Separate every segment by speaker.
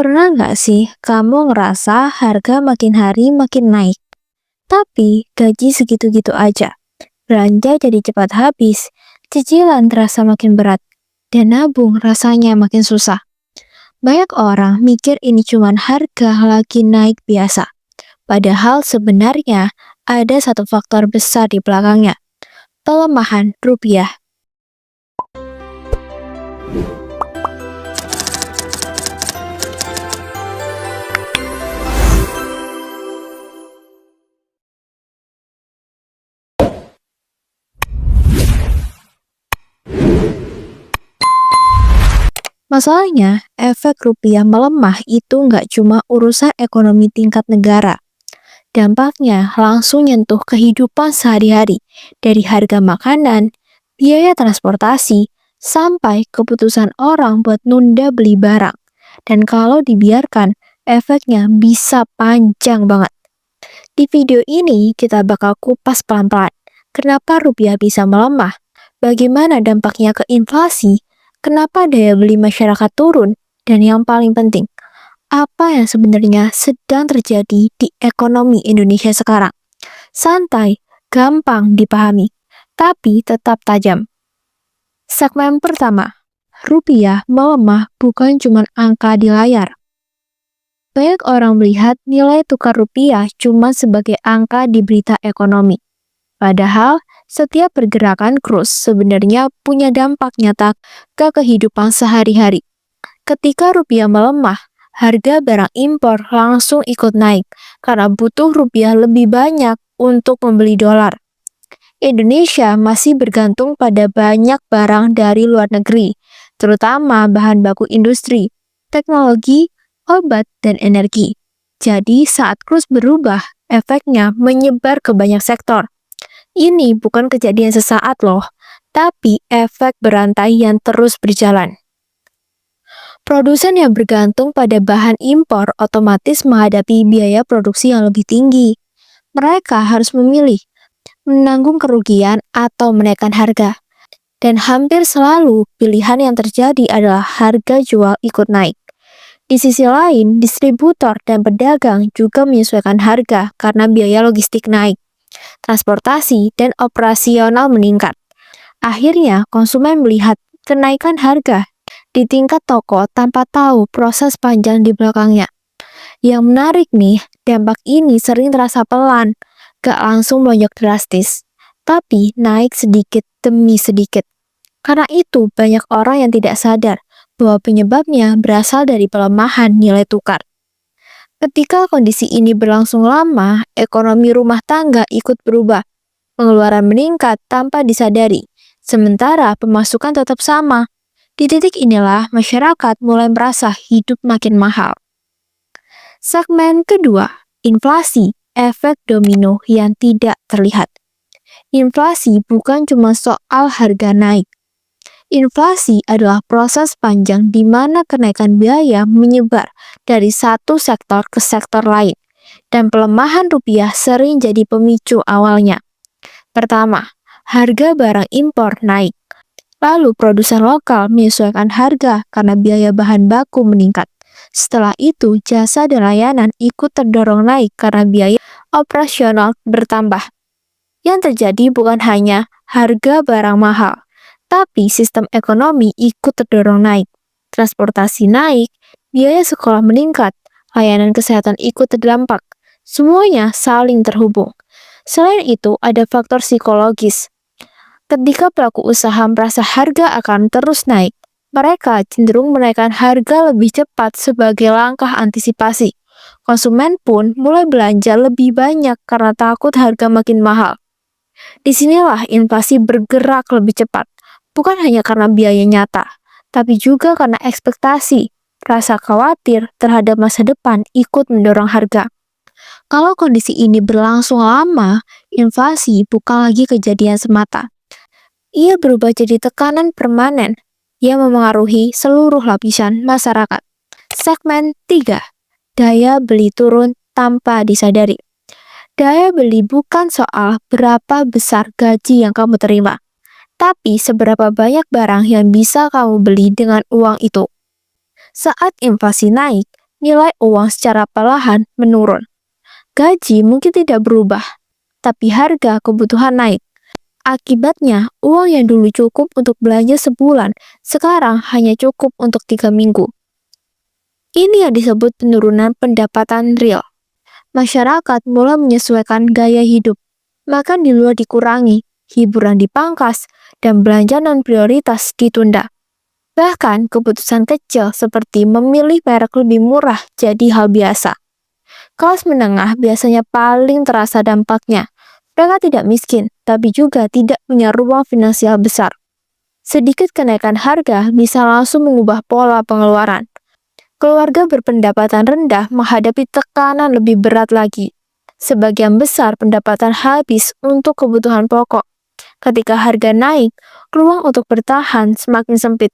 Speaker 1: Pernah nggak sih kamu ngerasa harga makin hari makin naik, tapi gaji segitu-gitu aja? Belanja jadi cepat habis, cicilan terasa makin berat, dan nabung rasanya makin susah. Banyak orang mikir ini cuma harga lagi naik biasa, padahal sebenarnya ada satu faktor besar di belakangnya, pelemahan rupiah. Masalahnya, efek rupiah melemah itu nggak cuma urusan ekonomi tingkat negara. Dampaknya langsung nyentuh kehidupan sehari-hari, dari harga makanan, biaya transportasi, sampai keputusan orang buat nunda beli barang. Dan kalau dibiarkan, efeknya bisa panjang banget. Di video ini, kita bakal kupas pelan-pelan. Kenapa rupiah bisa melemah? Bagaimana dampaknya ke inflasi? Kenapa daya beli masyarakat turun? Dan yang paling penting, apa yang sebenarnya sedang terjadi di ekonomi Indonesia sekarang? Santai, gampang dipahami, tapi tetap tajam. Segmen pertama, rupiah melemah bukan cuma angka di layar. Banyak orang melihat nilai tukar rupiah cuma sebagai angka di berita ekonomi. Padahal, setiap pergerakan kurs sebenarnya punya dampak nyata ke kehidupan sehari-hari. Ketika rupiah melemah, harga barang impor langsung ikut naik karena butuh rupiah lebih banyak untuk membeli dolar. Indonesia masih bergantung pada banyak barang dari luar negeri, terutama bahan baku industri, teknologi, obat, dan energi. Jadi saat kurs berubah, efeknya menyebar ke banyak sektor. Ini bukan kejadian sesaat loh, tapi efek berantai yang terus berjalan. Produsen yang bergantung pada bahan impor otomatis menghadapi biaya produksi yang lebih tinggi. Mereka harus memilih, menanggung kerugian atau menaikkan harga. Dan hampir selalu pilihan yang terjadi adalah harga jual ikut naik. Di sisi lain, distributor dan pedagang juga menyesuaikan harga karena biaya logistik naik, transportasi, dan operasional meningkat. Akhirnya, konsumen melihat kenaikan harga di tingkat toko tanpa tahu proses panjang di belakangnya. Yang menarik nih, dampak ini sering terasa pelan, gak langsung melonjak drastis, tapi naik sedikit demi sedikit. Karena itu, banyak orang yang tidak sadar bahwa penyebabnya berasal dari pelemahan nilai tukar. Ketika kondisi ini berlangsung lama, ekonomi rumah tangga ikut berubah. Pengeluaran meningkat tanpa disadari, sementara pemasukan tetap sama. Di titik inilah masyarakat mulai merasa hidup makin mahal. Segmen kedua, inflasi, efek domino yang tidak terlihat. Inflasi bukan cuma soal harga naik. Inflasi adalah proses panjang di mana kenaikan biaya menyebar dari satu sektor ke sektor lain, dan pelemahan rupiah sering jadi pemicu awalnya. Pertama, harga barang impor naik. Lalu produsen lokal menyesuaikan harga karena biaya bahan baku meningkat. Setelah itu, jasa dan layanan ikut terdorong naik karena biaya operasional bertambah. Yang terjadi bukan hanya harga barang mahal, tapi sistem ekonomi ikut terdorong naik. Transportasi naik, biaya sekolah meningkat, layanan kesehatan ikut terdampak. Semuanya saling terhubung. Selain itu, ada faktor psikologis. Ketika pelaku usaha merasa harga akan terus naik, mereka cenderung menaikkan harga lebih cepat sebagai langkah antisipasi. Konsumen pun mulai belanja lebih banyak karena takut harga makin mahal. Disinilah inflasi bergerak lebih cepat, bukan hanya karena biaya nyata, tapi juga karena ekspektasi, rasa khawatir terhadap masa depan ikut mendorong harga. Kalau kondisi ini berlangsung lama, inflasi bukan lagi kejadian semata. Ia berubah jadi tekanan permanen yang memengaruhi seluruh lapisan masyarakat. Segmen 3. Daya beli turun tanpa disadari. Daya beli bukan soal berapa besar gaji yang kamu terima, tapi seberapa banyak barang yang bisa kamu beli dengan uang itu. Saat inflasi naik, nilai uang secara perlahan menurun. Gaji mungkin tidak berubah, tapi harga kebutuhan naik. Akibatnya, uang yang dulu cukup untuk belanja sebulan, sekarang hanya cukup untuk 3 minggu. Ini yang disebut penurunan pendapatan real. Masyarakat mulai menyesuaikan gaya hidup. Makan di luar dikurangi, hiburan dipangkas, dan belanja non-prioritas ditunda. Bahkan keputusan kecil seperti memilih merek lebih murah jadi hal biasa. Kelas menengah biasanya paling terasa dampaknya. Mereka tidak miskin, tapi juga tidak punya ruang finansial besar. Sedikit kenaikan harga bisa langsung mengubah pola pengeluaran. Keluarga berpendapatan rendah menghadapi tekanan lebih berat lagi. Sebagian besar pendapatan habis untuk kebutuhan pokok. Ketika harga naik, ruang untuk bertahan semakin sempit.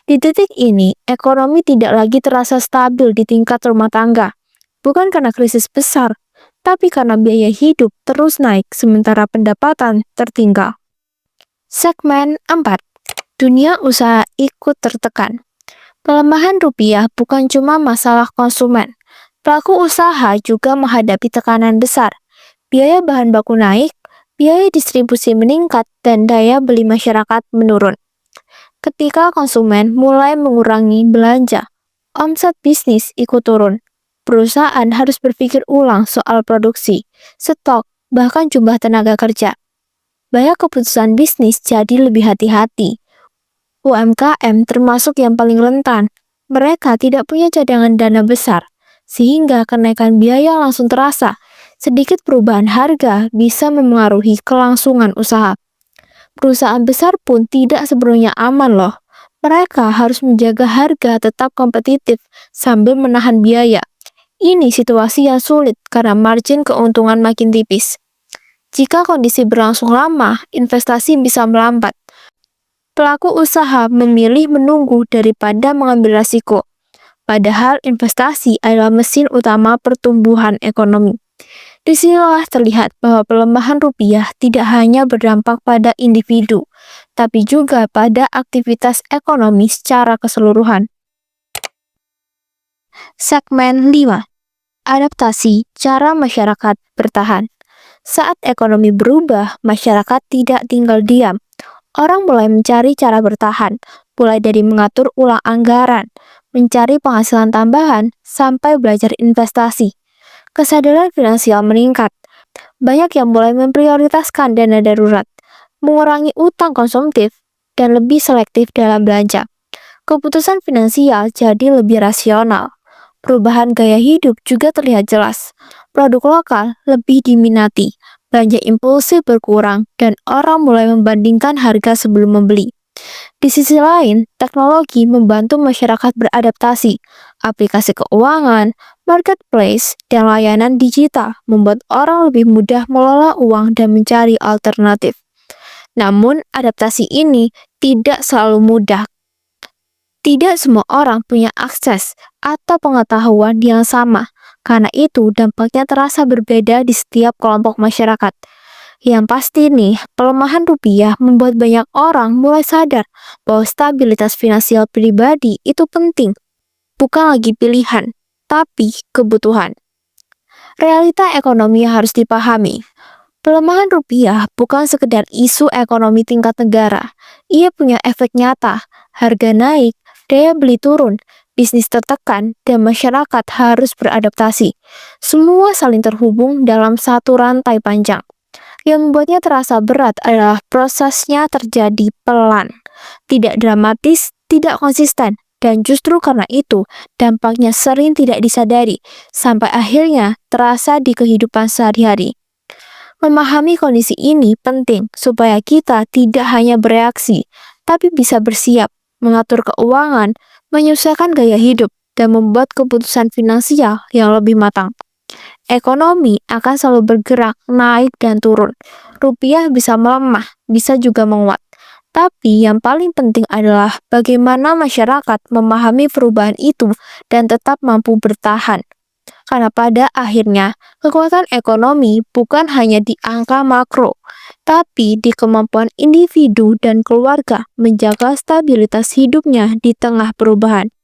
Speaker 1: Di titik ini, ekonomi tidak lagi terasa stabil di tingkat rumah tangga. Bukan karena krisis besar, tapi karena biaya hidup terus naik sementara pendapatan tertinggal. Segmen 4. Dunia usaha ikut tertekan. Pelemahan rupiah bukan cuma masalah konsumen. Pelaku usaha juga menghadapi tekanan besar. Biaya bahan baku naik, biaya distribusi meningkat, dan daya beli masyarakat menurun. Ketika konsumen mulai mengurangi belanja, omset bisnis ikut turun. Perusahaan harus berpikir ulang soal produksi, stok, bahkan jumlah tenaga kerja. Banyak keputusan bisnis jadi lebih hati-hati. UMKM termasuk yang paling rentan. Mereka tidak punya cadangan dana besar, sehingga kenaikan biaya langsung terasa. Sedikit perubahan harga bisa memengaruhi kelangsungan usaha. Perusahaan besar pun tidak sepenuhnya aman loh. Mereka harus menjaga harga tetap kompetitif sambil menahan biaya. Ini situasi yang sulit karena margin keuntungan makin tipis. Jika kondisi berlangsung lama, investasi bisa melambat. Pelaku usaha memilih menunggu daripada mengambil risiko. Padahal investasi adalah mesin utama pertumbuhan ekonomi. Disinilah terlihat bahwa pelemahan rupiah tidak hanya berdampak pada individu, tapi juga pada aktivitas ekonomi secara keseluruhan. Segmen 5. Adaptasi cara masyarakat bertahan. Saat ekonomi berubah, masyarakat tidak tinggal diam. Orang mulai mencari cara bertahan, mulai dari mengatur ulang anggaran, mencari penghasilan tambahan, sampai belajar investasi. Kesadaran finansial meningkat. Banyak yang mulai memprioritaskan dana darurat, mengurangi utang konsumtif, dan lebih selektif dalam belanja. Keputusan finansial jadi lebih rasional. Perubahan gaya hidup juga terlihat jelas. Produk lokal lebih diminati, belanja impulsif berkurang, dan orang mulai membandingkan harga sebelum membeli. Di sisi lain, teknologi membantu masyarakat beradaptasi. Aplikasi keuangan, marketplace, dan layanan digital membuat orang lebih mudah mengelola uang dan mencari alternatif. Namun, adaptasi ini tidak selalu mudah. Tidak semua orang punya akses atau pengetahuan yang sama. Karena itu, dampaknya terasa berbeda di setiap kelompok masyarakat. Yang pasti nih, pelemahan rupiah membuat banyak orang mulai sadar bahwa stabilitas finansial pribadi itu penting. Bukan lagi pilihan, tapi kebutuhan. Realita ekonomi yang harus dipahami. Pelemahan rupiah bukan sekedar isu ekonomi tingkat negara. Ia punya efek nyata, harga naik, daya beli turun, bisnis tertekan, dan masyarakat harus beradaptasi. Semua saling terhubung dalam satu rantai panjang. Yang membuatnya terasa berat adalah prosesnya terjadi pelan, tidak dramatis, tidak konsisten, dan justru karena itu dampaknya sering tidak disadari, sampai akhirnya terasa di kehidupan sehari-hari. Memahami kondisi ini penting supaya kita tidak hanya bereaksi, tapi bisa bersiap, mengatur keuangan, menyesuaikan gaya hidup, dan membuat keputusan finansial yang lebih matang. Ekonomi akan selalu bergerak, naik dan turun. Rupiah bisa melemah, bisa juga menguat. Tapi yang paling penting adalah bagaimana masyarakat memahami perubahan itu dan tetap mampu bertahan. Karena pada akhirnya, kekuatan ekonomi bukan hanya di angka makro, tapi di kemampuan individu dan keluarga menjaga stabilitas hidupnya di tengah perubahan.